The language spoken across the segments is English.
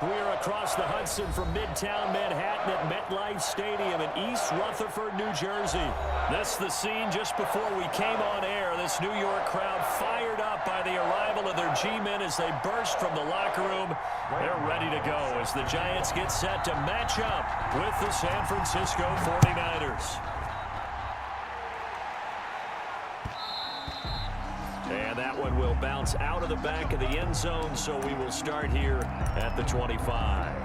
We're across the Hudson from Midtown Manhattan at MetLife Stadium in East Rutherford, New Jersey. This is the scene just before we came on air. This New York crowd fired up by the arrival of their G-men as they burst from the locker room. They're ready to go as the Giants get set to match up with the San Francisco 49ers. And that one will bounce out of the back of the end zone, so we will start here at the 25.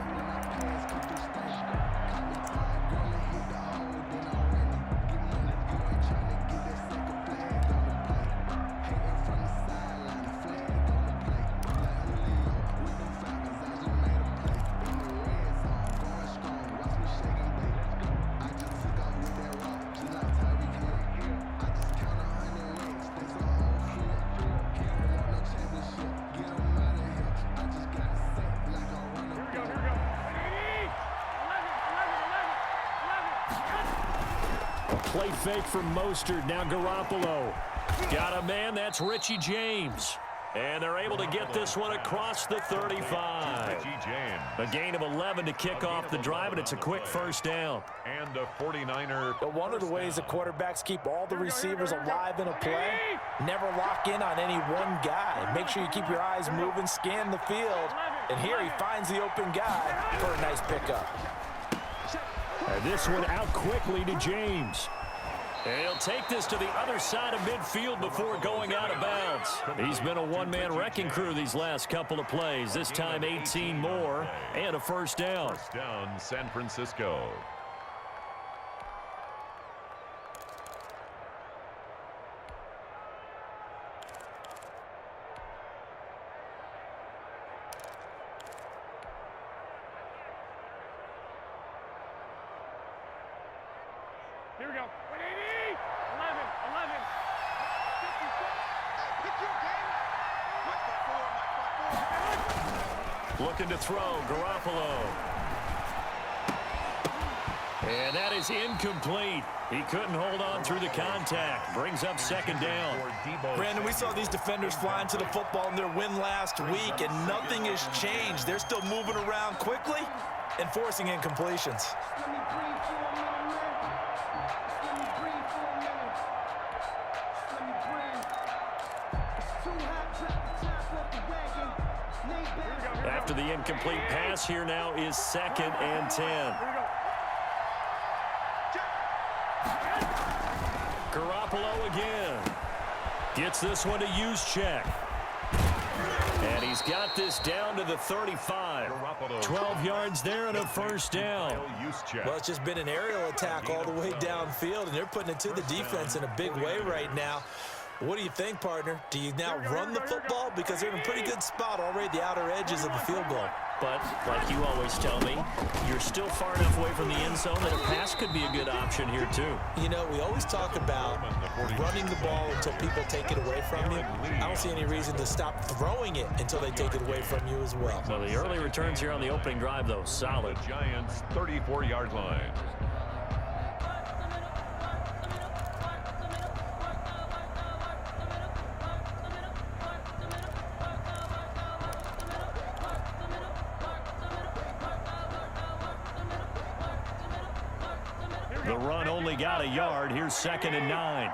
Play fake from Mostert. Now Garoppolo. Got a man. That's Richie James. And they're able to get this one across the 35. A gain of 11 to kick off the drive, and it's a quick first down. And a 49er. One of the ways the quarterbacks keep all the receivers alive in a play, never lock in on any one guy. Make sure you keep your eyes moving, scan the field. And here he finds the open guy for a nice pickup. And this one out quickly to James. And he'll take this to the other side of midfield before going out of bounds. He's been a one-man wrecking crew these last couple of plays. This time 18 more and a first down. First down, San Francisco. Here we go. 180. 11. Pick your game. Looking to throw, Garoppolo. And that is incomplete. He couldn't hold on through the contact. Brings up second down. Brandon, we saw these defenders flying to the football in their win last week, and nothing has changed. They're still moving around quickly and forcing incompletions. After the incomplete pass, here now is 2nd and 10. Garoppolo again. Gets this one to Juszczyk. And he's got this down to the 35. 12 yards there and a first down. Well, it's just been an aerial attack all the way downfield, and they're putting it to the defense in a big way right now. What do you think, partner? Do you now run the football? Because they're in a pretty good spot already at the outer edges of the field goal. But, like you always tell me, you're still far enough away from the end zone that a pass could be a good option here, too. You know, we always talk about running the ball until people take it away from you. I don't see any reason to stop throwing it until they take it away from you as well. Well, the early returns here on the opening drive, though, solid. The Giants' 34-yard line. The run only got a yard. Here's 2nd and 9.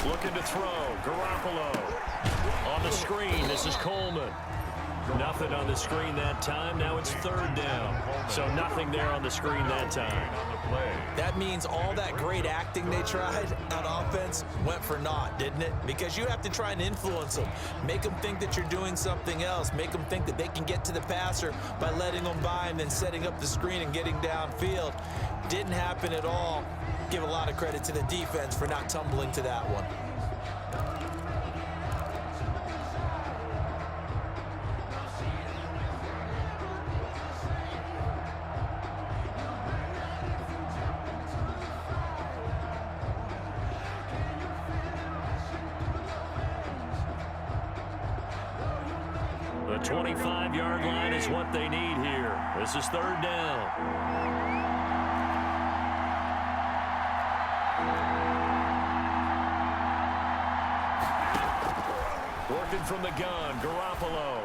Looking to throw. Garoppolo. On the screen, this is Coleman. Nothing on the screen that time. Now it's 3rd down. So nothing there on the screen that time. That means all that great acting they tried on offense went for naught, didn't it? Because you have to try and influence them. Make them think that you're doing something else. Make them think that they can get to the passer by letting them by and then setting up the screen and getting downfield. Didn't happen at all. Give a lot of credit to the defense for not tumbling to that one. The 25-yard line is what they need here. This is 3rd down. Working from the gun, Garoppolo.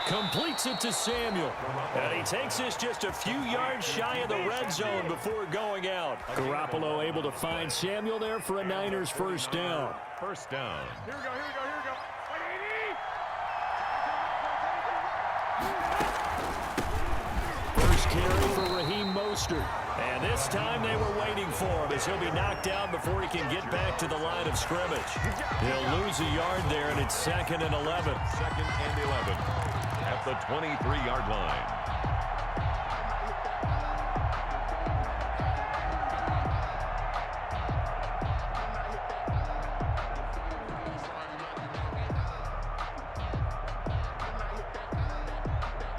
Completes it to Samuel. And he takes this just a few yards shy of the red zone before going out. Garoppolo able to find Samuel there for a Niners first down. First down. Here we go, here we go, here we go. 180! First carry for Raheem Mostert. And this time they were waiting for him as he'll be knocked down before he can get back to the line of scrimmage. He'll lose a yard there, and it's 2nd and 11. 2nd and 11 at the 23-yard line.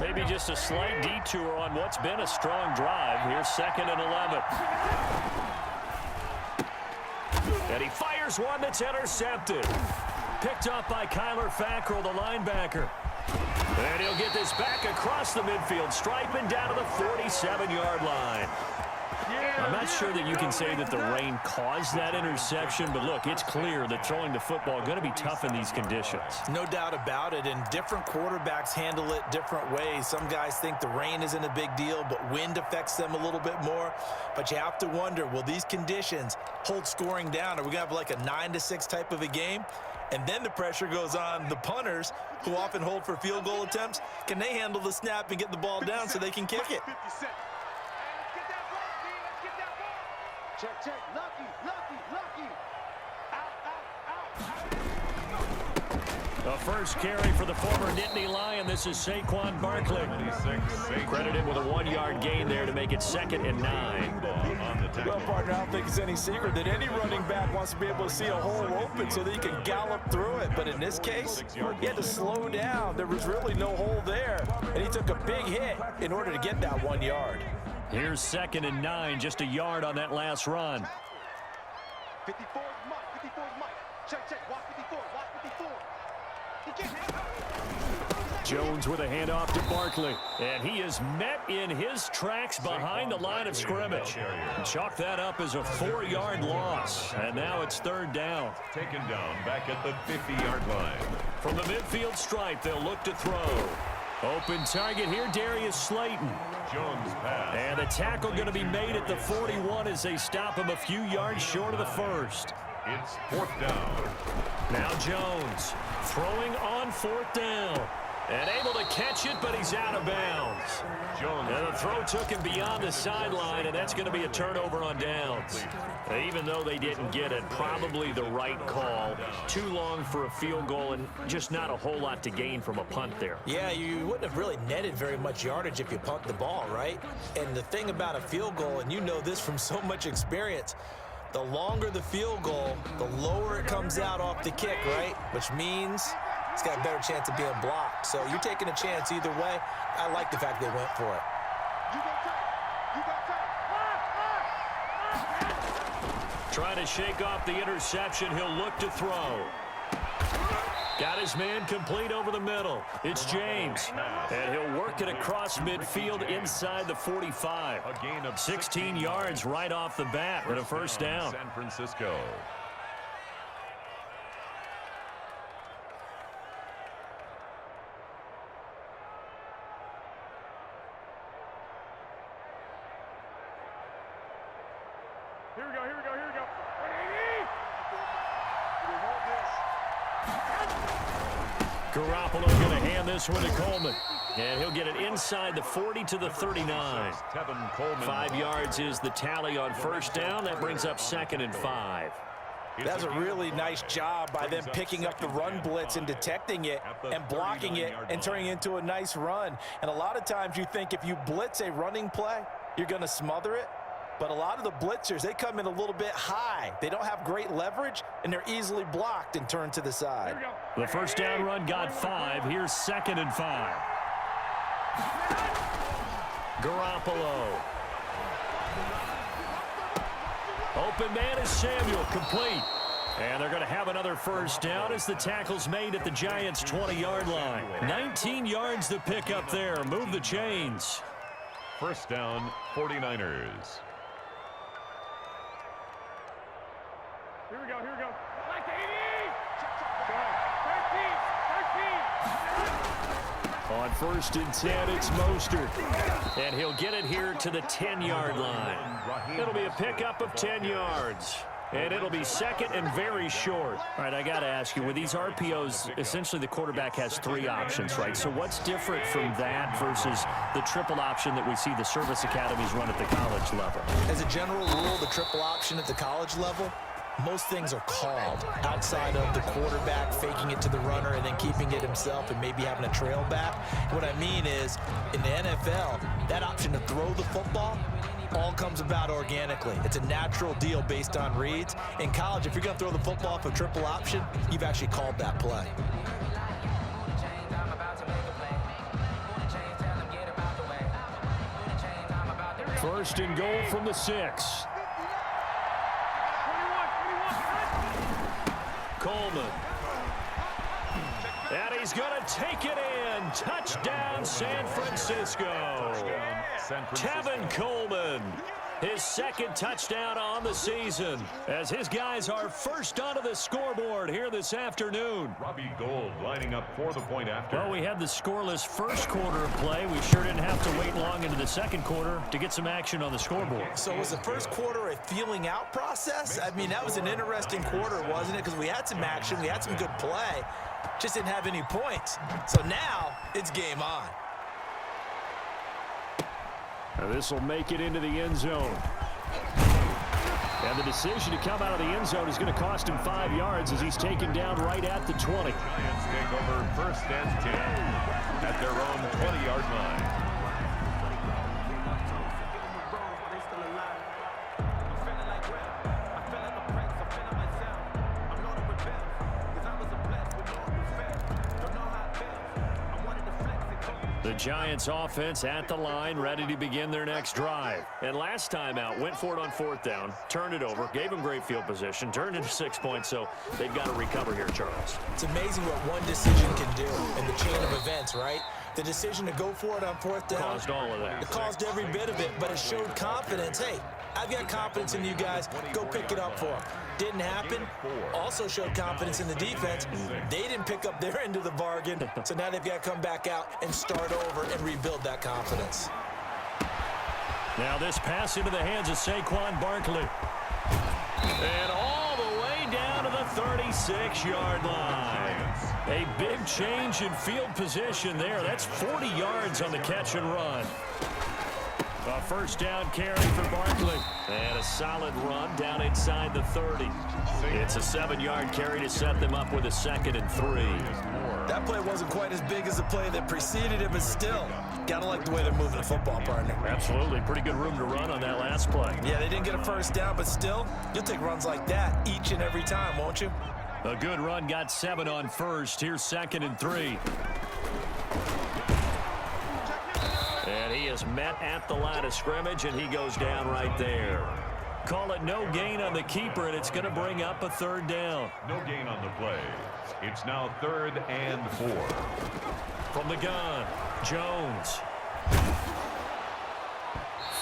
Maybe just a slight detour on what's been a strong drive. Here's 2nd and 11. And he fires one that's intercepted. Picked up by Kyler Fackrell, the linebacker. And he'll get this back across the midfield stripe and down to the 47-yard line. I'm not sure that you can say that the rain caused that interception, but look, it's clear that throwing the football is going to be tough in these conditions. No doubt about it, and different quarterbacks handle it different ways. Some guys think the rain isn't a big deal, but wind affects them a little bit more. But you have to wonder, will these conditions hold scoring down? Are we going to have like a 9-6 type of a game? And then the pressure goes on the punters, who often hold for field goal attempts. Can they handle the snap and get the ball down so they can kick it? Check, check. Lucky, lucky, lucky. Out, out, out. The first carry for the former Nittany Lion. This is Saquon Barkley. 26. Credited with a 1-yard gain there to make it 2nd and 9. On the tackle. Well, partner, I don't think it's any secret that any running back wants to be able to see a hole open so that he can gallop through it. But in this case, he had to slow down. There was really no hole there, and he took a big hit in order to get that 1 yard. Here's 2nd and 9, just a yard on that last run. 54 is Mike, 54 is Mike. Check, check. Watch 54, watch 54. Jones with a handoff to Barkley. And he is met in his tracks behind the line of scrimmage. Chalk that up as a 4-yard loss. And now it's 3rd down. Taken down back at the 50-yard line. From the midfield stripe, they'll look to throw. Open target here, Darius Slayton. Jones pass. And the tackle going to be made at the 41 as they stop him a few yards short of the first. It's 4th down. Now Jones throwing on 4th down. And able to catch it, but he's out of bounds. Jones. And the throw took him beyond the sideline, and that's going to be a turnover on downs. Even though they didn't get it, probably the right call. Too long for a field goal and just not a whole lot to gain from a punt there. Yeah, you wouldn't have really netted very much yardage if you punt the ball, right? And the thing about a field goal, and you know this from so much experience, the longer the field goal, the lower it comes out off the kick, right? Which means it's got a better chance of being blocked. So you're taking a chance either way. I like the fact they went for it. Trying to shake off the interception. He'll look to throw. Got his man complete over the middle. It's James. And he'll work it across midfield inside the 45. A gain of 16 yards right off the bat and a first down. San Francisco. Here we go, here we go, here we go. 180! Garoppolo going to hand this one to Coleman. And he'll get it inside the 40 to the 39. Tevin Coleman. 5 yards is the tally on first down. That brings up 2nd and 5. That's a really nice job by them picking up the run blitz and detecting it and blocking it and turning it into a nice run. And a lot of times you think if you blitz a running play, you're going to smother it. But a lot of the blitzers, they come in a little bit high. They don't have great leverage, and they're easily blocked and turned to the side. The first down run got 5. Here's 2nd and 5. Garoppolo. Open man is Samuel, complete. And they're going to have another first down as the tackle's made at the Giants' 20-yard line. 19 yards to pick up there. Move the chains. First down, 49ers. Here we go, here we go. Like 80! Go. On 1st and 10, it's Mostert. And he'll get it here to the 10-yard line. It'll be a pickup of 10 yards. And it'll be second and very short. All right, I got to ask you, with these RPOs, essentially the quarterback has 3 options, right? So what's different from that versus the triple option that we see the service academies run at the college level? As a general rule, the triple option at the college level, most things are called outside of the quarterback faking it to the runner and then keeping it himself and maybe having a trail back. What I mean is, in the NFL, that option to throw the football all comes about organically. It's a natural deal based on reads. In college, if you're going to throw the football off a triple option, you've actually called that play. First and goal from the 6. Coleman. And he's going to take it in. Touchdown, San Francisco. Tevin Coleman, his 2nd touchdown on the season, as his guys are first onto the scoreboard here this afternoon. Robbie Gould lining up for the point after. Well, we had the scoreless first quarter of play. We sure didn't have to wait long into the second quarter to get some action on the scoreboard. So was the first quarter a feeling out process? I mean, that was an interesting quarter, wasn't it? Because we had some action, we had some good play, just didn't have any points. So now it's game on. This will make it into the end zone. And the decision to come out of the end zone is going to cost him 5 yards as he's taken down right at the 20. Giants take over 1st and 10 at their own 20-yard line. The Giants offense at the line, ready to begin their next drive. And last time out, went for it on 4th down, turned it over, gave them great field position, turned into 6 points, so they've got to recover here, Charles. It's amazing what one decision can do in the chain of events, right? The decision to go for it on 4th down. Caused all of that. It caused every bit of it, but it showed confidence. Hey, I've got confidence in you guys. Go pick it up for them. Didn't happen. Also showed confidence in the defense. They didn't pick up their end of the bargain, so now they've got to come back out and start over and rebuild that confidence. Now this pass into the hands of Saquon Barkley. And all the way down to the 36-yard line. A big change in field position there. That's 40 yards on the catch and run. A first down carry for Barkley. And a solid run down inside the 30. It's a 7-yard carry to set them up with a 2nd and 3. That play wasn't quite as big as the play that preceded it, but still, gotta like the way they're moving the football, partner. Absolutely. Pretty good room to run on that last play. Yeah, they didn't get a first down, but still, you'll take runs like that each and every time, won't you? A good run, got 7 on first. Here's 2nd and 3. And he is met at the line of scrimmage, and he goes down right there. Call it no gain on the keeper, and it's going to bring up a 3rd down. No gain on the play. It's now 3rd and 4. From the gun, Jones.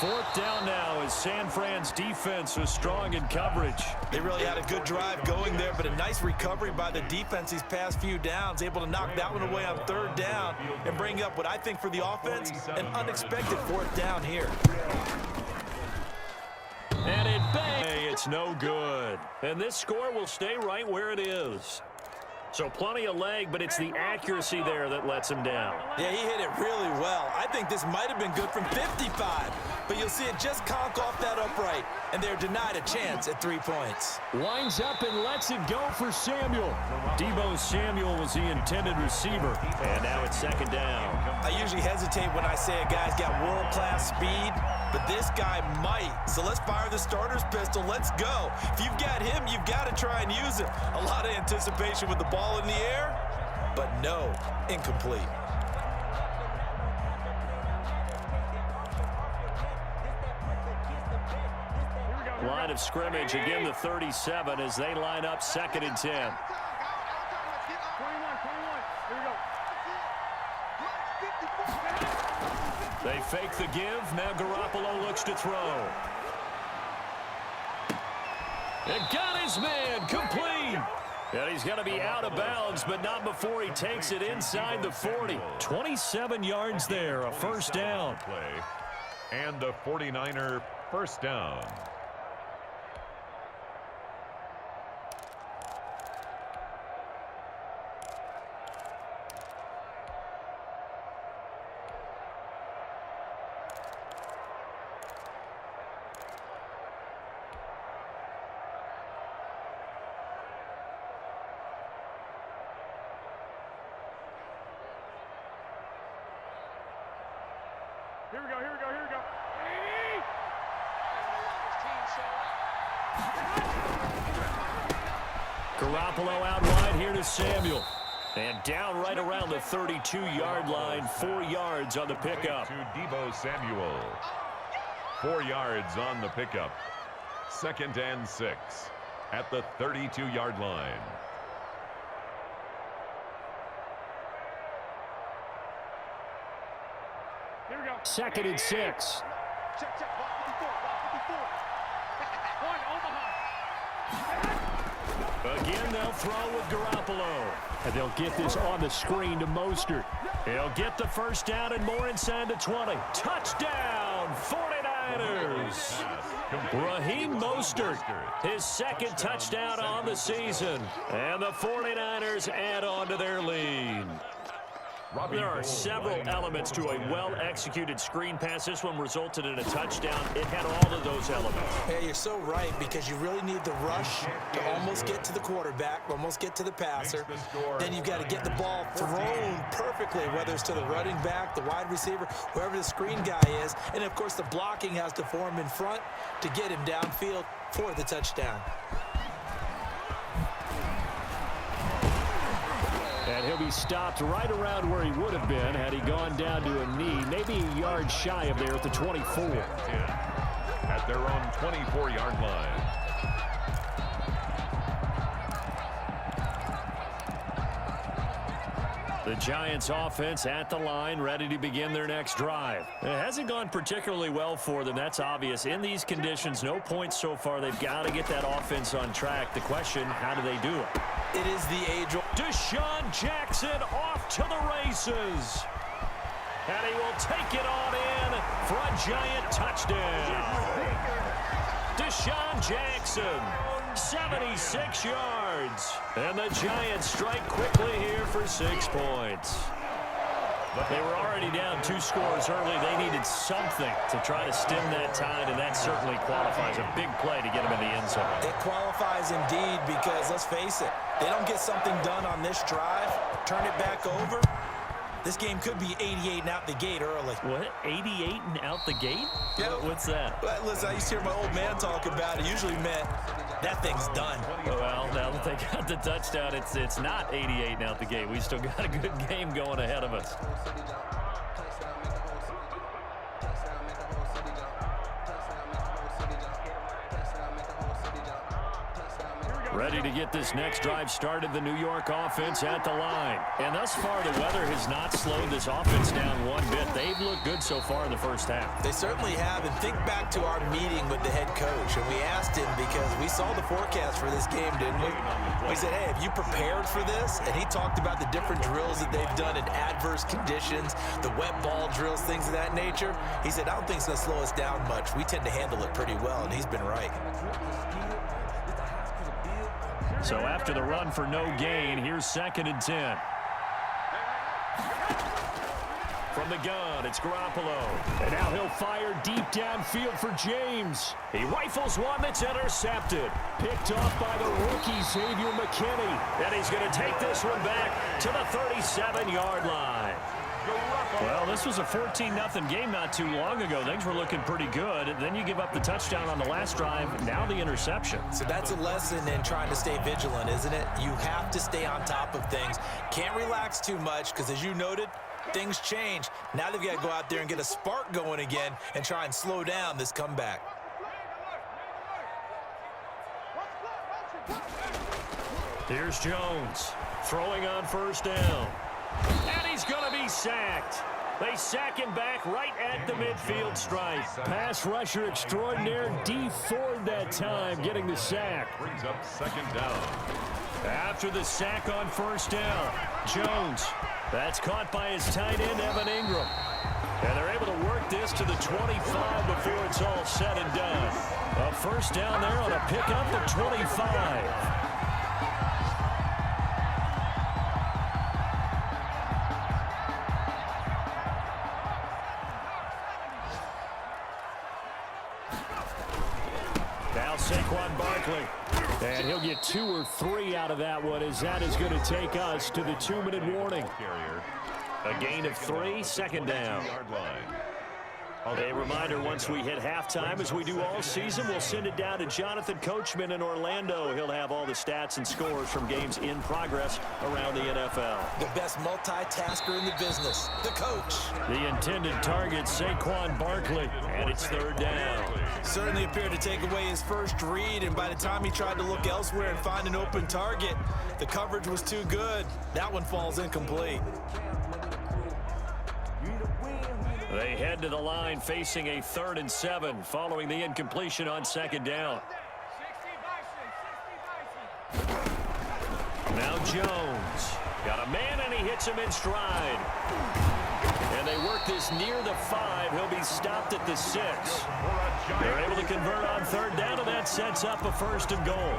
4th down now as San Fran's defense was strong in coverage. They really had a good drive going there, but a nice recovery by the defense these past few downs, able to knock that one away on 3rd down and bring up what I think for the offense, an unexpected 4th down here. And it bang, it's no good. And this score will stay right where it is. So plenty of leg, but it's the accuracy there that lets him down. Yeah, he hit it really well. I think this might have been good from 55, but you'll see it just conk off that upright, and they're denied a chance at 3 points. Winds up and lets it go for Samuel. Debo Samuel was the intended receiver, and now it's 2nd down. I usually hesitate when I say a guy's got world-class speed, but this guy might. So let's fire the starter's pistol. Let's go. If you've got him, you've got to try and use him. A lot of anticipation with the ball in the air, but no, incomplete. Line of scrimmage, again the 37 as they line up 2nd and 10. They fake the give. Now Garoppolo looks to throw. It got his man complete. And he's going to be out of bounds, but not before he takes it inside the 40. 27 yards there, a first down. Play. And a 49er first down. Here we go, here we go, here we go. Garoppolo out wide here to Samuel. And down right around the 32-yard line, 4 yards on the pickup. To Deebo Samuel. 4 yards on the pickup. 2nd and 6 at the 32-yard line. Here we go. 2nd and 6. Check, check. Watch 54. Watch 54. One, Omaha. Again, they'll throw with Garoppolo. And they'll get this on the screen to Mostert. He'll get the first down and more inside the 20. Touchdown, 49ers. Raheem Mostert, his 2nd touchdown on the season. And the 49ers add on to their lead. There are several elements to a well-executed screen pass. This one resulted in a touchdown. It had all of those elements. Yeah, you're so right, because you really need the rush to almost get to the quarterback, almost get to the passer. Then you've got to get the ball thrown perfectly, whether it's to the running back, the wide receiver, whoever the screen guy is. And, of course, the blocking has to form in front to get him downfield for the touchdown. And he'll be stopped right around where he would have been had he gone down to a knee, maybe a yard shy of there at the 24. At their own 24-yard line. The Giants offense at the line, ready to begin their next drive. It hasn't gone particularly well for them, that's obvious. In these conditions, no points so far. They've got to get that offense on track. The question, how do they do it? It is the age-old. Deshaun Jackson off to the races. And he will take it on in for a Giant touchdown. Deshaun Jackson, 76 yards. And the Giants strike quickly here for 6 points. They were already down 2 scores early. They needed something to try to stem that tide, and that certainly qualifies. A big play to get them in the end zone. It qualifies indeed, because let's face it, they don't get something done on this drive, turn it back over, this game could be 88 and out the gate early. What? 88 and out the gate? Yeah. What's that? Well, listen, I used to hear my old man talk about it. Usually meant that thing's done. Well, now that they got the touchdown, it's not 88 and out the gate. We still got a good game going ahead of us. Ready to get this next drive started, the New York offense at the line. And thus far, the weather has not slowed this offense down one bit. They've looked good so far in the first half. They certainly have. And think back to our meeting with the head coach. And we asked him, because we saw the forecast for this game, didn't we? We said, hey, have you prepared for this? And he talked about the different drills that they've done in adverse conditions, the wet ball drills, things of that nature. He said, I don't think it's going to slow us down much. We tend to handle it pretty well, and he's been right. So after the run for no gain, here's 2nd and 10. From the gun, it's Garoppolo. And now he'll fire deep downfield for James. He rifles one that's intercepted. Picked off by the rookie, Xavier McKinney. And he's going to take this one back to the 37-yard line. Well, this was a 14-0 game not too long ago. Things were looking pretty good. Then you give up the touchdown on the last drive. Now the interception. So that's a lesson in trying to stay vigilant, isn't it? You have to stay on top of things. Can't relax too much, because as you noted, things change. Now they've got to go out there and get a spark going again and try and slow down this comeback. Here's Jones throwing on first down. And he's going to be sacked. They sack him back right at the midfield stripe. Pass rusher extraordinaire, D. Ford that time, getting the sack. Brings up 2nd down. After the sack on first down, Jones. That's caught by his tight end, Evan Ingram. And they're able to work this to the 25 before it's all said and done. A first down there on a pickup at 25. Now Saquon Barkley. And he'll get 2 or 3 out of that one, as that is going to take us to the 2-minute warning. A gain of 3, second down. A reminder, once we hit halftime, as we do all season, we'll send it down to Jonathan Coachman in Orlando. He'll have all the stats and scores from games in progress around the NFL. The best multitasker in the business, the coach. The intended target, Saquon Barkley, and it's third down. Certainly appeared to take away his first read, and by the time he tried to look elsewhere and find an open target, the coverage was too good. That one falls incomplete. They head to the line facing a 3rd and 7 following the incompletion on second down. Now Jones. Got a man and he hits him in stride. And they work this near the 5. He'll be stopped at the 6. They're able to convert on third down, and that sets up a 1st and goal.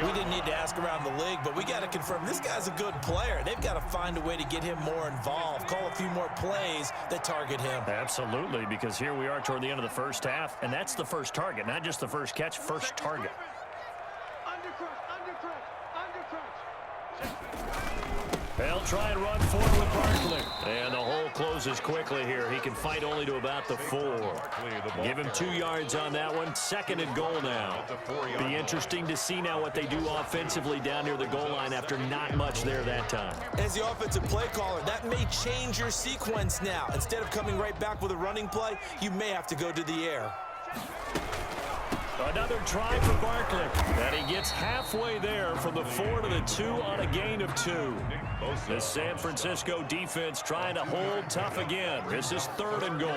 We didn't need to ask around the league, but we got to confirm this guy's a good player. They've got to find a way to get him more involved, call a few more plays that target him. Absolutely, because here we are toward the end of the first half, and that's the first target, not just the first catch, first target. They'll try and run forward with Barkley. And the hole closes quickly here. He can fight only to about the 4. Give him 2 yards on that one. 2nd and goal now. Be interesting to see now what they do offensively down near the goal line after not much there that time. As the offensive play caller, that may change your sequence now. Instead of coming right back with a running play, you may have to go to the air. Another try for Barkley. And he gets halfway there from the 4 to the 2 on a gain of 2. The San Francisco defense trying to hold tough again. This is 3rd and goal.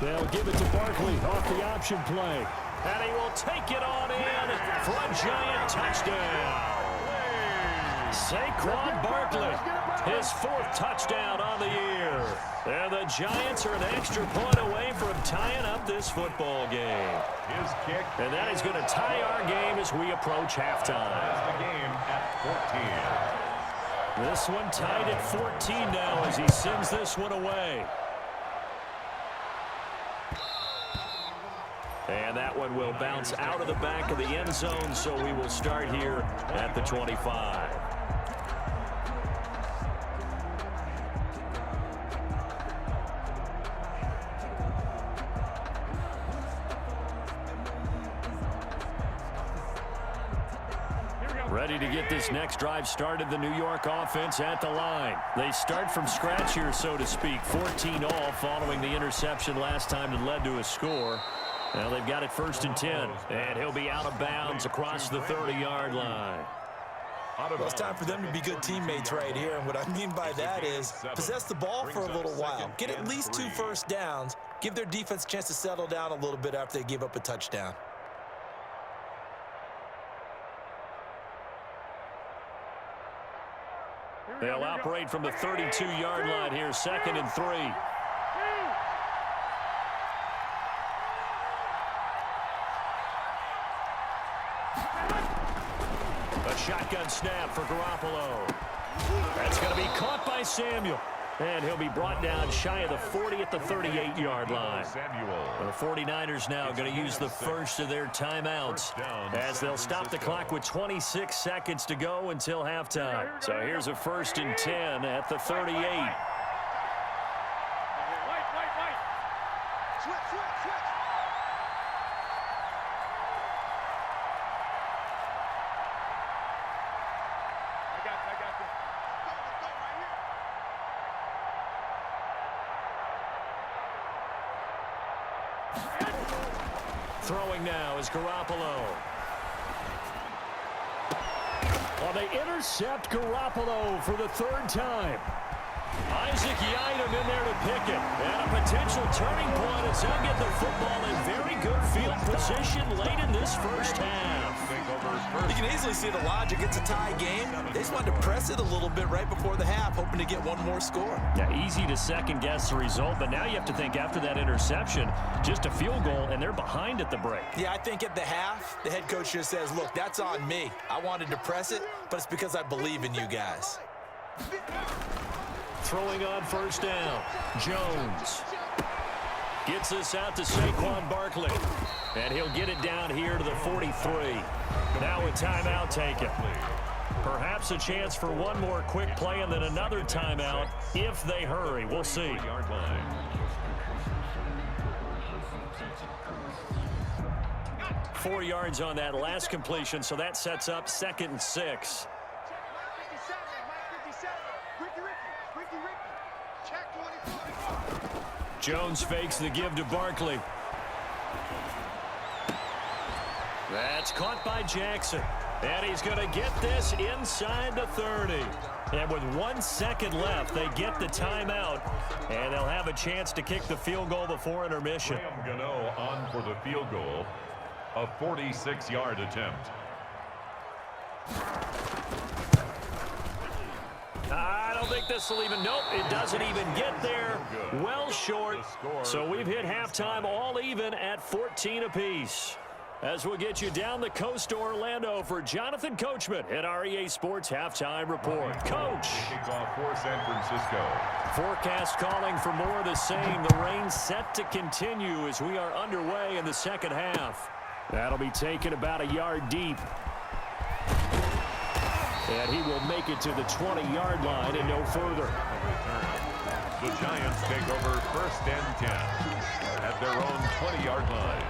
They'll give it to Barkley off the option play. And he will take it on in for a giant touchdown. Saquon Barkley, his 4th touchdown on the year. And the Giants are an extra point away from tying up this football game. His kick. And that is going to tie our game as we approach halftime. The game at 14. This one tied at 14 now as he sends this one away. And that one will bounce out of the back of the end zone, so we will start here at the 25. Ready to get this next drive started, the New York offense at the line. They start from scratch here, so to speak. 14 all following the interception last time that led to a score. Now they've got it 1st and 10, and he'll be out of bounds across the 30-yard line. Well, it's time for them to be good teammates right here, and what I mean by that is possess the ball for a little while, get at least 2 first downs, give their defense a chance to settle down a little bit after they give up a touchdown. They'll operate from the 32-yard line here, 2nd and 3. A shotgun snap for Garoppolo. That's going to be caught by Samuel. And he'll be brought down shy of the 40 at the 38-yard line. The 49ers now going to use the first of their timeouts as they'll stop the clock with 26 seconds to go until halftime. So here's a 1st and 10 at the 38. Throwing now is Garoppolo. Well, they intercept Garoppolo for the third time. Isaac Yiadom in there to pick it. And a potential turning point as they'll get the football in very good field position late in this first half. You can easily see the logic. It's a tie game. They just wanted to press it a little bit right before the half, hoping to get one more score. Yeah, easy to second-guess the result, but now you have to think after that interception, just a field goal, and they're behind at the break. Yeah, I think at the half, the head coach just says, look, that's on me. I wanted to press it, but it's because I believe in you guys. Throwing on first down, Jones gets this out to Saquon Barkley, and he'll get it down here to the 43. Now a timeout taken. Perhaps a chance for one more quick play and then another timeout if they hurry. We'll see. 4 yards on that last completion, so that sets up 2nd and 6. Jones fakes the give to Barkley. That's caught by Jackson. And he's going to get this inside the 30. And with 1 second left, they get the timeout. And they'll have a chance to kick the field goal before intermission. Gano on for the field goal. A 46-yard attempt. I don't think this will even, nope, it doesn't even get there. Well short. So we've hit halftime all even at 14 apiece. As we'll get you down the coast to Orlando for Jonathan Coachman at our EA Sports Halftime Report. Coach. Kickoff for San Francisco. Forecast calling for more of the same. The rain set to continue as we are underway in the second half. That'll be taken about a yard deep. And he will make it to the 20-yard line and no further. The Giants take over 1st and 10 at their own 20-yard line.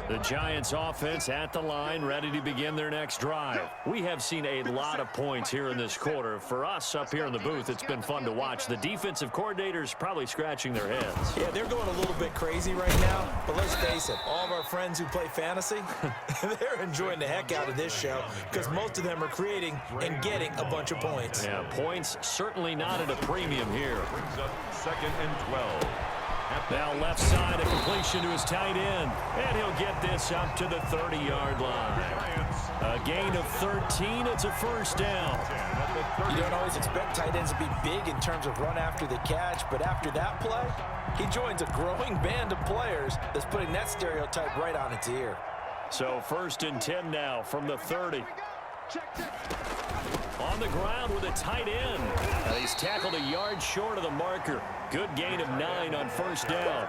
The Giants offense at the line, ready to begin their next drive. We have seen a lot of points here in this quarter. For us up here in the booth, it's been fun to watch. The defensive coordinators probably scratching their heads. Yeah, they're going a little bit crazy right now. But let's face it, all of our friends who play fantasy, they're enjoying the heck out of this show because most of them are creating and getting a bunch of points. Yeah, points certainly not at a premium here. Brings up 2nd and 12. Now left side, a completion to his tight end. And he'll get this up to the 30-yard line. A gain of 13. It's a first down. You don't always expect tight ends to be big in terms of run after the catch, but after that play, he joins a growing band of players that's putting that stereotype right on its ear. So 1st and 10 now from the 30. On the ground with a tight end. And he's tackled a yard short of the marker. Good gain of 9 on first down.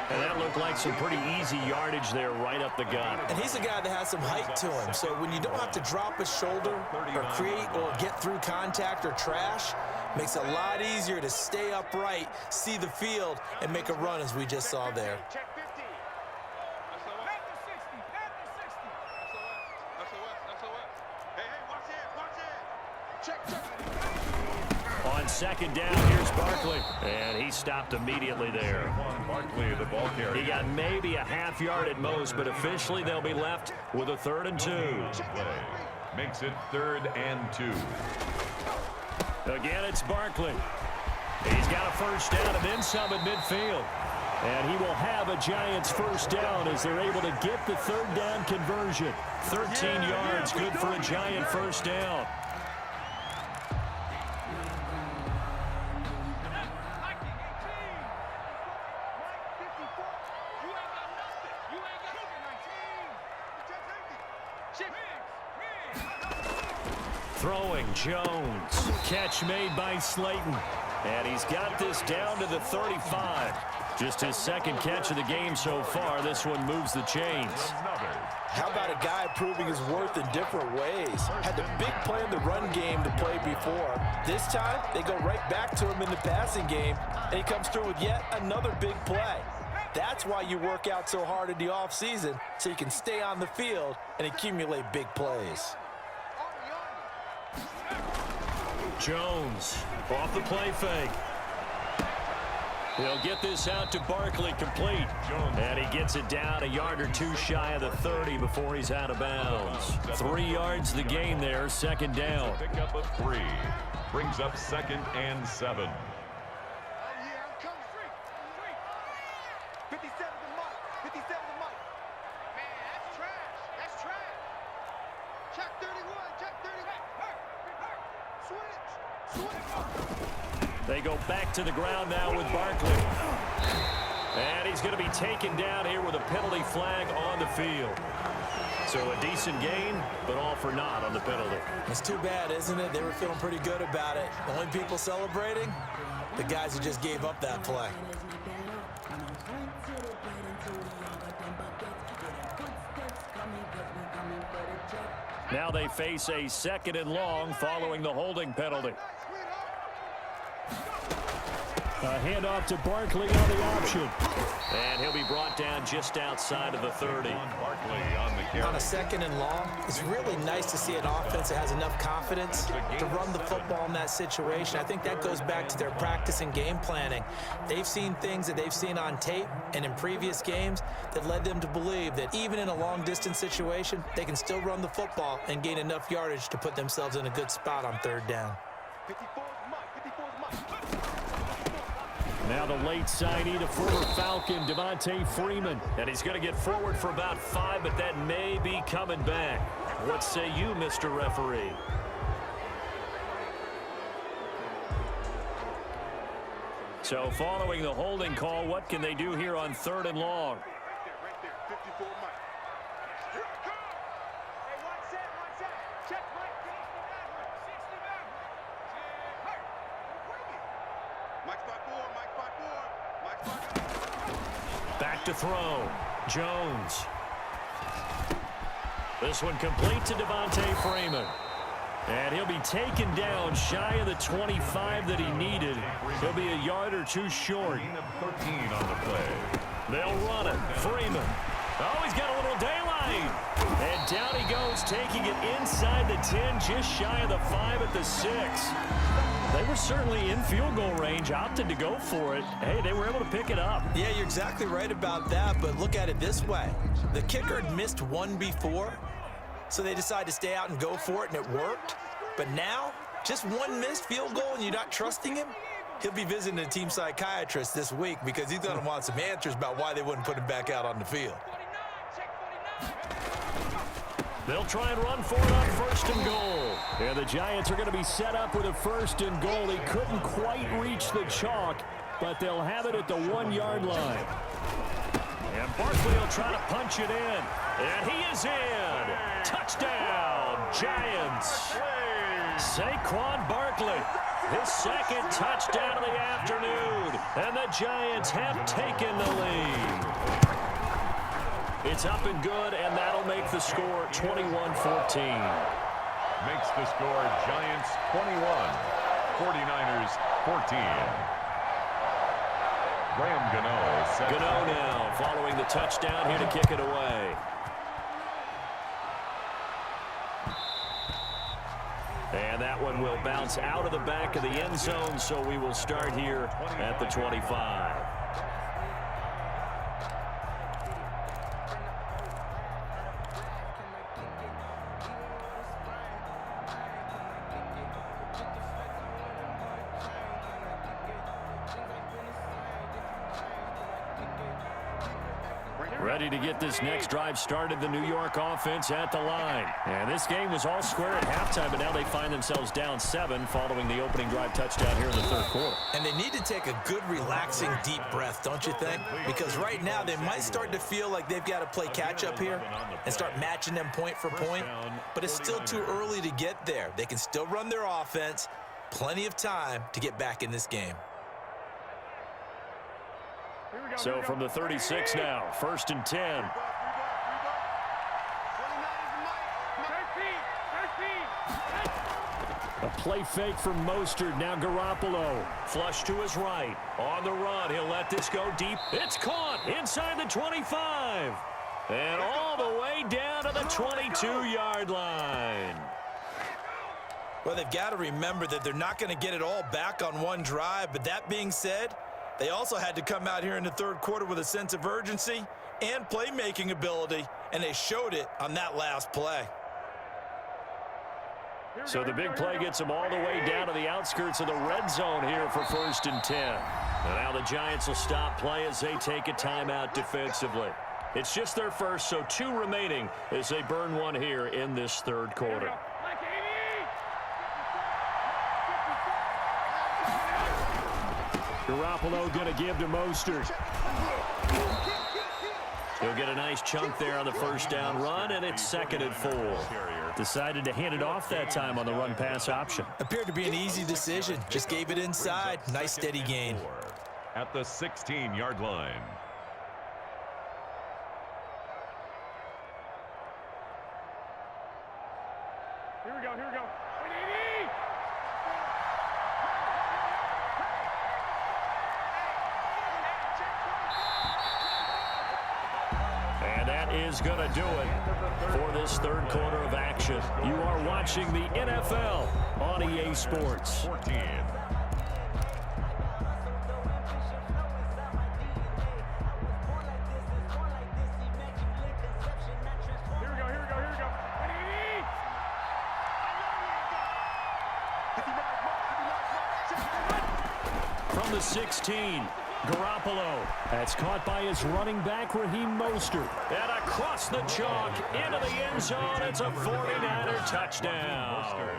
And that looked like some pretty easy yardage there right up the gut. And he's a guy that has some height to him. So when you don't have to drop a shoulder or create or get through contact or trash, makes it a lot easier to stay upright, see the field, and make a run as we just saw there. On 2nd down, here's Barkley. And he stopped immediately there. Barkley, the ball carrier. He got maybe a half yard at most, but officially they'll be left with a 3rd and 2. Makes it 3rd and 2. Again, it's Barkley. He's got a first down and then some at midfield. And he will have a Giants first down as they're able to get the 3rd down conversion. 13 yards, good for a Giant first down. Throwing Jones. Catch made by Slayton. And he's got this down to the 35. Just his 2nd catch of the game so far. This one moves the chains. How about a guy proving his worth in different ways? Had the big play in the run game to play before. This time, they go right back to him in the passing game, and he comes through with yet another big play. That's why you work out so hard in the offseason, so you can stay on the field and accumulate big plays. Jones off the play fake. He'll get this out to Barkley, complete. And he gets it down a yard or two shy of the 30 before he's out of bounds. 3 yards the gain there, second down. Pickup of 3. Brings up 2nd and 7. Oh, yeah, I'm coming. 57 to Mike. 57 to Mike. Man, that's trash. That's trash. Check 31. Check 31. Switch. They go back to the ground now with Barkley. And he's going to be taken down here with a penalty flag on the field. So a decent gain, but all for naught on the penalty. It's too bad, isn't it? They were feeling pretty good about it. The only people celebrating, the guys who just gave up that play. Now they face a 2nd and long following the holding penalty. A handoff to Barkley on the option. And he'll be brought down just outside of the 30. Barkley on the carry. On a 2nd and long, it's really nice to see an offense that has enough confidence to run the football in that situation. I think that goes back to their practice and game planning. They've seen things that they've seen on tape and in previous games that led them to believe that even in a long-distance situation, they can still run the football and gain enough yardage to put themselves in a good spot on 3rd down. 54 is Mike. 54 is Mike. Now the late signee to former Falcon, Devontae Freeman. And he's going to get forward for about 5, but that may be coming back. What say you, Mr. Referee? So following the holding call, what can they do here on 3rd and long? Right there. 54 Mike. Here it comes. Hey, one set. Check Mike. 60 Mike's by 4. Back to throw. Jones. This one complete to Devontae Freeman. And he'll be taken down shy of the 25 that he needed. He'll be a yard or two short. 13 on the play. They'll run it. Freeman. Oh, he's got a little daylight. And down he goes, taking it inside the 10, just shy of the 5 at the 6. They were certainly in field goal range, opted to go for it. Hey, they were able to pick it up. Yeah, you're exactly right about that, but look at it this way. The kicker had missed one before, so they decided to stay out and go for it, and it worked. But now, just one missed field goal and you're not trusting him? He'll be visiting a team psychiatrist this week because he's going to want some answers about why they wouldn't put him back out on the field. They'll try and run for it on 1st and goal. And the Giants are going to be set up with a 1st and goal. He couldn't quite reach the chalk, but they'll have it at the 1-yard line. And Barkley will try to punch it in. And he is in. Touchdown, Giants. Saquon Barkley, his 2nd touchdown of the afternoon. And the Giants have taken the lead. It's up and good, and that'll make the score 21-14. Makes the score Giants 21, 49ers 14. Graham Gano. Gano now following the touchdown here to kick it away. And that one will bounce out of the back of the end zone, so we will start here at the 25. Ready to get this next drive started, the New York offense at the line. And this game was all square at halftime, but now they find themselves down 7 following the opening drive touchdown here in the 3rd quarter. And they need to take a good, relaxing, deep breath, don't you think? Because right now they might start to feel like they've got to play catch-up here and start matching them point for point. But it's still too early to get there. They can still run their offense. Plenty of time to get back in this game. So from the 36 now, 1st and 10. A play fake from Mostert. Now Garoppolo. Flush to his right. On the run. He'll let this go deep. It's caught inside the 25. And all the way down to the 22-yard line. Well, they've got to remember that they're not going to get it all back on one drive. But that being said, they also had to come out here in the third quarter with a sense of urgency and playmaking ability, and they showed it on that last play. So the big play gets them all the way down to the outskirts of the red zone here for 1st and 10. And now the Giants will stop play as they take a timeout defensively. It's just their first, so 2 remaining as they burn one here in this third quarter. Garoppolo going to give to Mostert. He'll get a nice chunk there on the first down run, and it's 2nd and 4. Decided to hand it off that time on the run-pass option. Appeared to be an easy decision. Just gave it inside. Nice steady gain. At the 16-yard line. Here we go, here we go. And that is going to do it for this third quarter of action. You are watching the NFL on EA Sports. 14. From the 16, Garoppolo. That's caught by his running back, Raheem Mostert. And across the chalk, into the end zone. It's a 49er touchdown.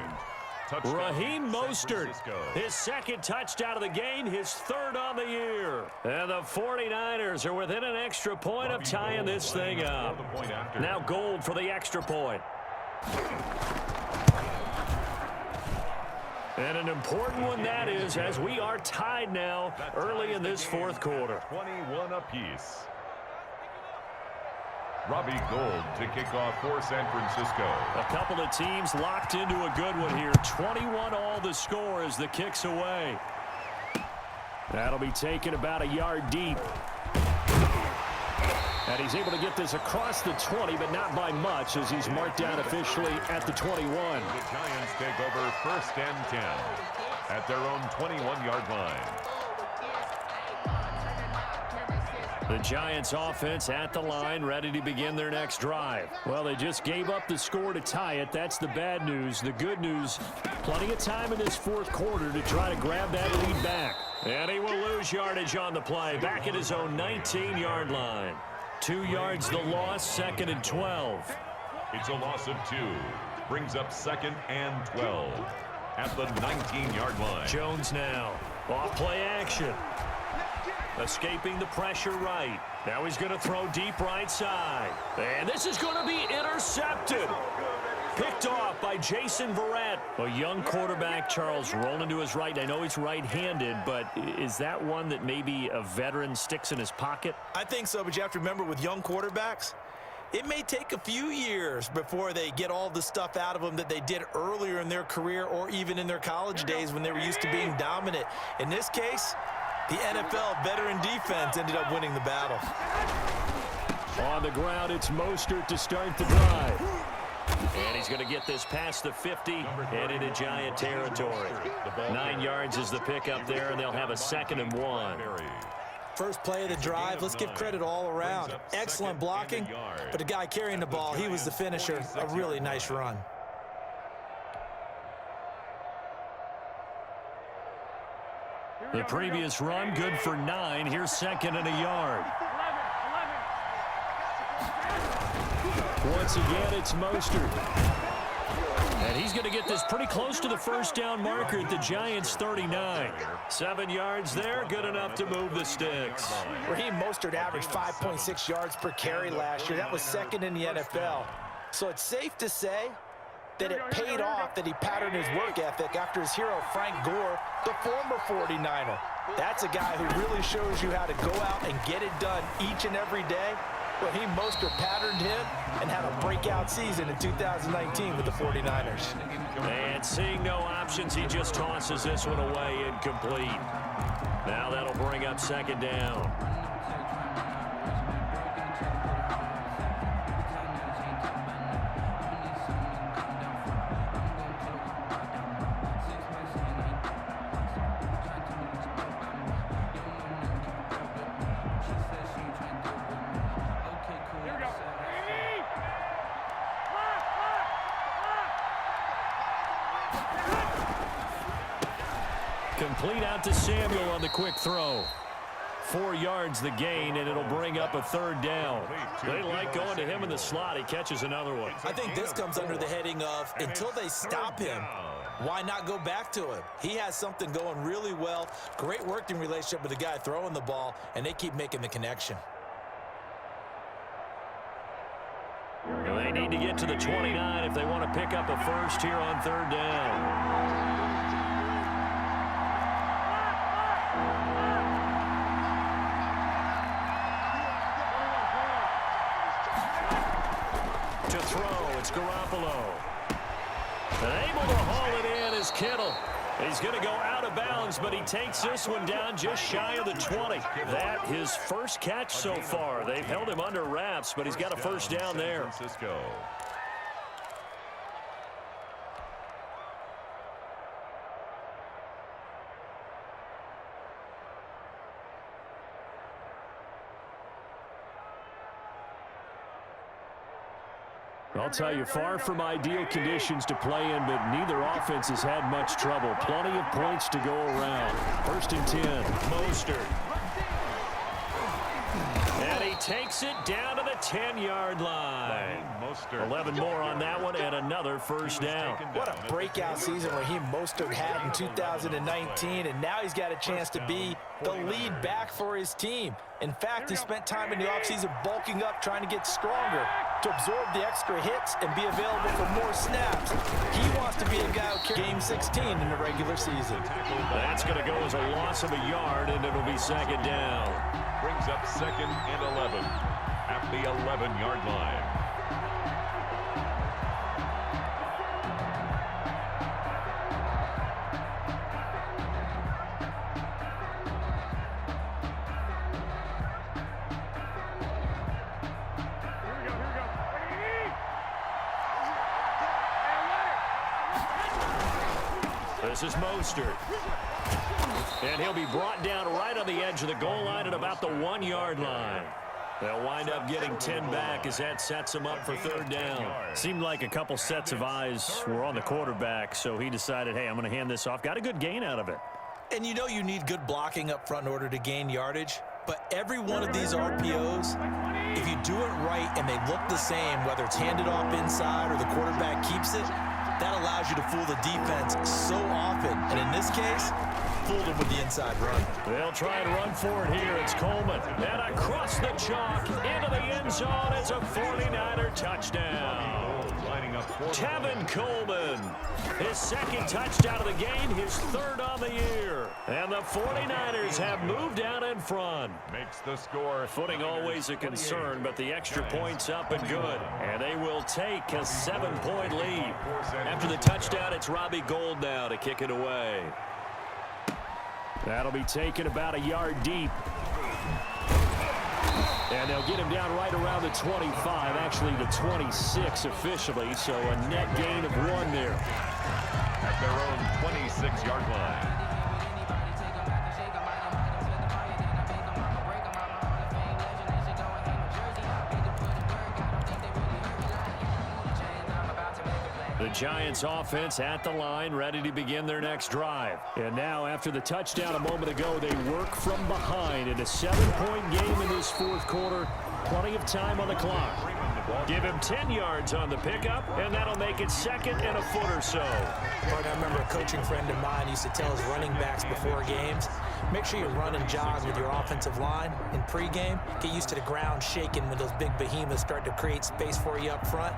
Raheem Mostert, his 2nd touchdown of the game, his 3rd on the year. And the 49ers are within an extra point of tying this thing up. Now Gold for the extra point. And an important one that is, as we are tied now early in this 4th quarter. 21 apiece. Robbie Gould to kick off for San Francisco. A couple of teams locked into a good one here. 21 all the score as the kick's away. That'll be taken about a yard deep. And he's able to get this across the 20, but not by much, as he's marked down officially at the 21. The Giants take over 1st and 10 at their own 21-yard line. The Giants offense at the line, ready to begin their next drive. Well, they just gave up the score to tie it. That's the bad news. The good news, plenty of time in this 4th quarter to try to grab that lead back. And he will lose yardage on the play, back at his own 19-yard line. 2 yards the loss, 2nd and 12. It's a loss of 2. Brings up 2nd and 12 at the 19-yard line. Jones now. Off play action. Escaping the pressure right. Now he's going to throw deep right side. And this is going to be intercepted. Picked off by Jason Verrett. A young quarterback, Charles, rolling to his right. I know he's right-handed, but is that one that maybe a veteran sticks in his pocket? I think so, but you have to remember with young quarterbacks, it may take a few years before they get all the stuff out of them that they did earlier in their career or even in their college days when they were used to being dominant. In this case, the NFL veteran defense ended up winning the battle. On the ground, it's Mostert to start the drive. And he's going to get this past the 50 and into Giant territory. 9 yards is the pickup there, and they'll have a 2nd and 1. First play of the drive, let's give credit all around. Excellent blocking, but the guy carrying the ball, he was the finisher. A really nice run. The previous run, good for 9. Here's 2nd and a yard. Once again, it's Mostert. And he's going to get this pretty close to the first down marker at the Giants' 39. 7 yards there, good enough to move the sticks. Raheem Mostert averaged 5.6 yards per carry last year. That was 2nd in the NFL. So it's safe to say that it paid off that he patterned his work ethic after his hero, Frank Gore, the former 49er. That's a guy who really shows you how to go out and get it done each and every day. Raheem Mostert patterned him and had a breakout season in 2019 with the 49ers. And seeing no options, he just tosses this one away incomplete. Now that'll bring up 2nd down. Complete out to Samuel on the quick throw. 4 yards the gain, and it'll bring up a third down. They like going to him in the slot. He catches another one. I think this comes under the heading of until they stop him, why not go back to him? He has something going really well. Great working relationship with the guy throwing the ball, and they keep making the connection. They need to get to the 29 if they want to pick up a first here on third down. To throw, it's Garoppolo. And able to haul it in is Kittle. He's going to go out of bounds, but he takes this one down just shy of the 20. That his first catch so far. They've held him under wraps, but he's got a first down there. I'll tell you, far from ideal conditions to play in, but neither offense has had much trouble. Plenty of points to go around. First and 10, Mostert. And he takes it down to the 10-yard line. 11 more on that one and another first down. What a breakout season Raheem Mostert had in 2019, and now he's got a chance to be the lead back for his team. In fact, he spent time in the offseason bulking up, trying to get stronger to absorb the extra hits and be available for more snaps. He wants to be a guy who carries game 16 in the regular season. That's going to go as a loss of a yard, and it'll be second down. Brings up second and 11 at the 11-yard line. This is Mostert. And he'll be brought down right on the edge of the goal line at about the 1-yard line. They'll wind up getting 10 back as that sets him up for third down. Seemed like a couple sets of eyes were on the quarterback, so he decided, hey, I'm going to hand this off. Got a good gain out of it. And you know you need good blocking up front in order to gain yardage. But every one of these RPOs, if you do it right and they look the same, whether it's handed off inside or the quarterback keeps it, that allows you to fool the defense so often. And in this case, fooled him with the inside run. They'll try and run for it here. It's Coleman. And across the chalk into the end zone. It's a 49er touchdown. Tevin Coleman. His second touchdown of the game, his third on the year. And the 49ers have moved out in front. Makes the score. Footing always a concern, but the extra point's up and good. And they will take a 7-point lead. After the touchdown, it's Robbie Gould now to kick it away. That'll be taken about a yard deep. And they'll get him down right around the 25, actually the 26 officially, so a net gain of 1 there. At their own 26-yard line. The Giants offense at the line, ready to begin their next drive. And now, after the touchdown a moment ago, they work from behind in a 7-point game in this fourth quarter. Plenty of time on the clock. Give him 10 yards on the pickup, and that'll make it second and a foot or so. I remember a coaching friend of mine used to tell his running backs before games, make sure you run and jog with your offensive line in pregame. Get used to the ground shaking when those big behemoths start to create space for you up front.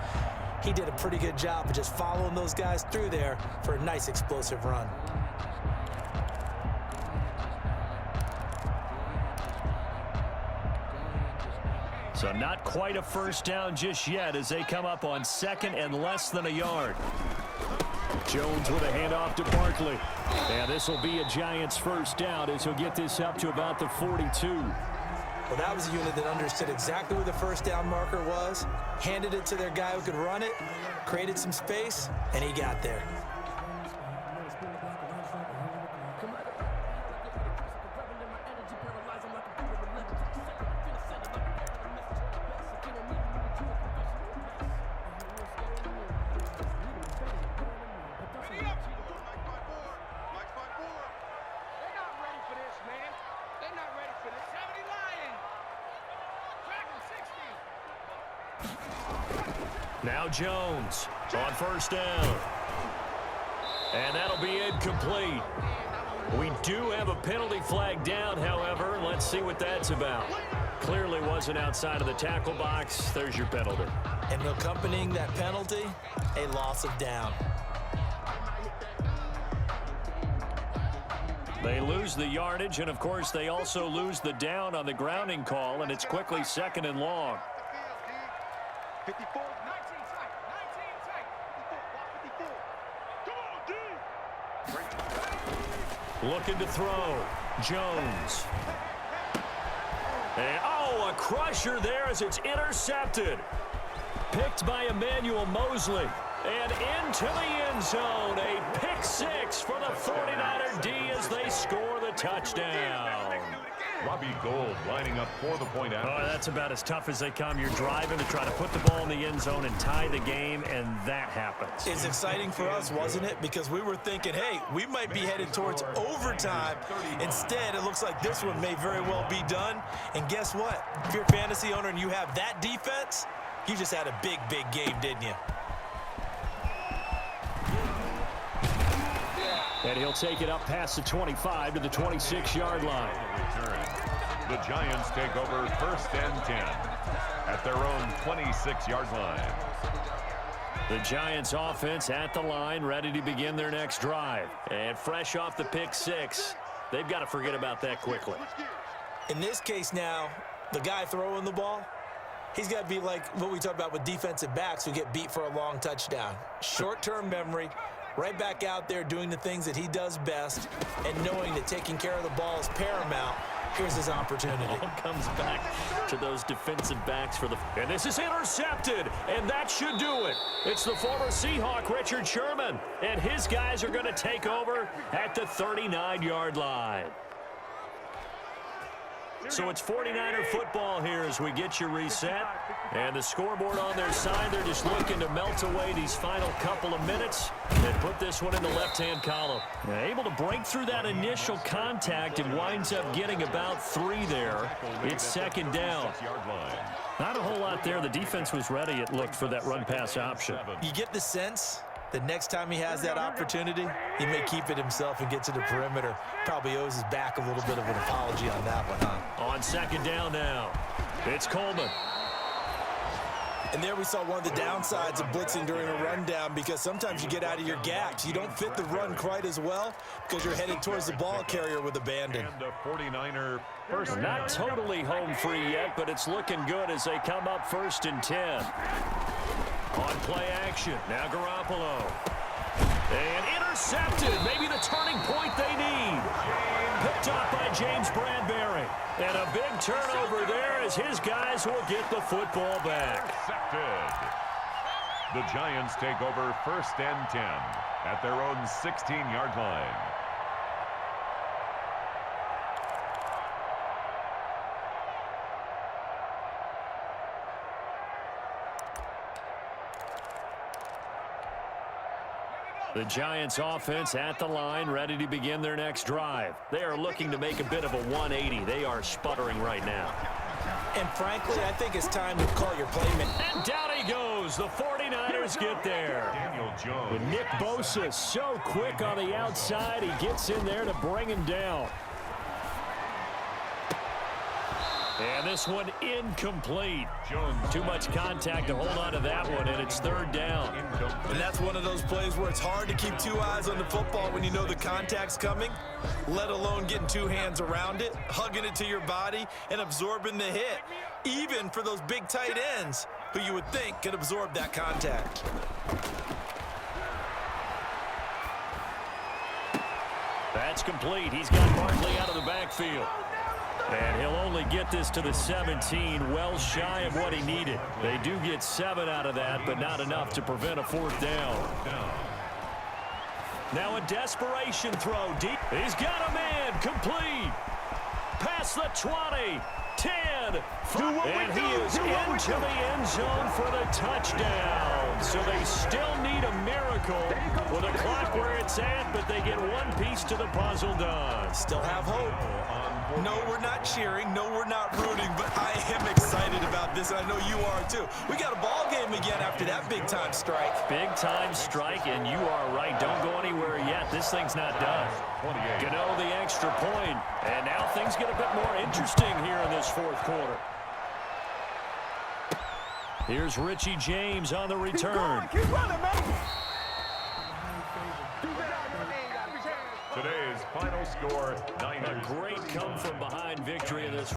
He did a pretty good job of just following those guys through there for a nice explosive run. So not quite a first down just yet as they come up on second and less than a yard. Jones with a handoff to Barkley. And this will be a Giants first down as he'll get this up to about the 42. Well, that was a unit that understood exactly where the first down marker was, handed it to their guy who could run it, created some space, and he got there. Now Jones on first down. And that'll be incomplete. We do have a penalty flag down, however. Let's see what that's about. Clearly wasn't outside of the tackle box. There's your penalty. And accompanying that penalty, a loss of down. They lose the yardage, and of course they also lose the down on the grounding call, and it's quickly 2nd and long. 54. 19 tight. 54. Looking to throw. Jones. And, oh, a crusher there as it's intercepted. Picked by Emmanuel Mosley. And into the end zone. A pick six for the 49er D as they score the touchdown. Robbie Gould lining up for the point after. Oh, that's about as tough as they come. You're driving to try to put the ball in the end zone and tie the game, and that happens. It's exciting for us, wasn't it? Because we were thinking, hey, we might be headed towards overtime. Instead, it looks like this one may very well be done. And guess what? If you're a fantasy owner and you have that defense, you just had a big, big game, didn't you? And he'll take it up past the 25 to the 26-yard line. The Giants take over 1st and 10 at their own 26-yard line. The Giants offense at the line, ready to begin their next drive. And fresh off the pick six, they've got to forget about that quickly. In this case now, the guy throwing the ball, he's got to be like what we talk about with defensive backs who get beat for a long touchdown. Short-term memory, right back out there doing the things that he does best, and knowing that taking care of the ball is paramount. Here's his opportunity. All comes back to those defensive backs for the... And this is intercepted, and that should do it. It's the former Seahawk, Richard Sherman, and his guys are going to take over at the 39-yard line. So it's 49er football here as we get you reset. And the scoreboard on their side, they're just looking to melt away these final couple of minutes and put this one in the left-hand column. Able to break through that initial contact and winds up getting about 3 there. It's 2nd down. Not a whole lot there. The defense was ready, it looked, for that run-pass option. You get the sense that next time he has that opportunity, he may keep it himself and get to the perimeter. Probably owes his back a little bit of an apology on that one, huh? On 2nd down now, it's Coleman. And there we saw one of the downsides of blitzing during a rundown, because sometimes you get out of your gaps. You don't fit the run quite as well because you're headed towards the ball carrier with abandon. And the 49er first. Not totally home free yet, but it's looking good as they come up 1st and 10. On play action, now Garoppolo. And intercepted, maybe the turning point they need. Picked up by James Bradbury. And a big turnover there as his guys will get the football back. Intercepted. The Giants take over 1st and 10 at their own 16-yard line. The Giants offense at the line, ready to begin their next drive. They are looking to make a bit of a 180. They are sputtering right now. And frankly, I think it's time to call your playman. And down he goes. The 49ers get there. Daniel Jones. But Nick Bosa so quick on the outside. He gets in there to bring him down. And this one incomplete. Jones. Too much contact to hold on to that one, and it's 3rd down. And that's one of those plays where it's hard to keep 2 eyes on the football when you know the contact's coming, let alone getting 2 hands around it, hugging it to your body, and absorbing the hit, even for those big tight ends who you would think could absorb that contact. That's complete. He's got Barkley out of the backfield. And he'll only get this to the 17, well shy of what he needed. They do get 7 out of that, but not enough to prevent a 4th down. Now a desperation throw deep. He's got a man, complete. Past the 20. 10. And he is into the end zone for the touchdown. So they still need a miracle with the clock where it's at, but they get one piece to the puzzle done. Still have hope. No, we're not cheering. No, we're not rooting, but I am excited about this, and I know you are too. We got a ball game again after that big-time strike. Big-time strike, and you are right. Don't go anywhere yet. This thing's not done. Gano the extra point, and now things get a bit more interesting here in this fourth quarter. Here's Richie James on the return. Keep running, man. Today's final score, 9. A great come-from-behind victory in this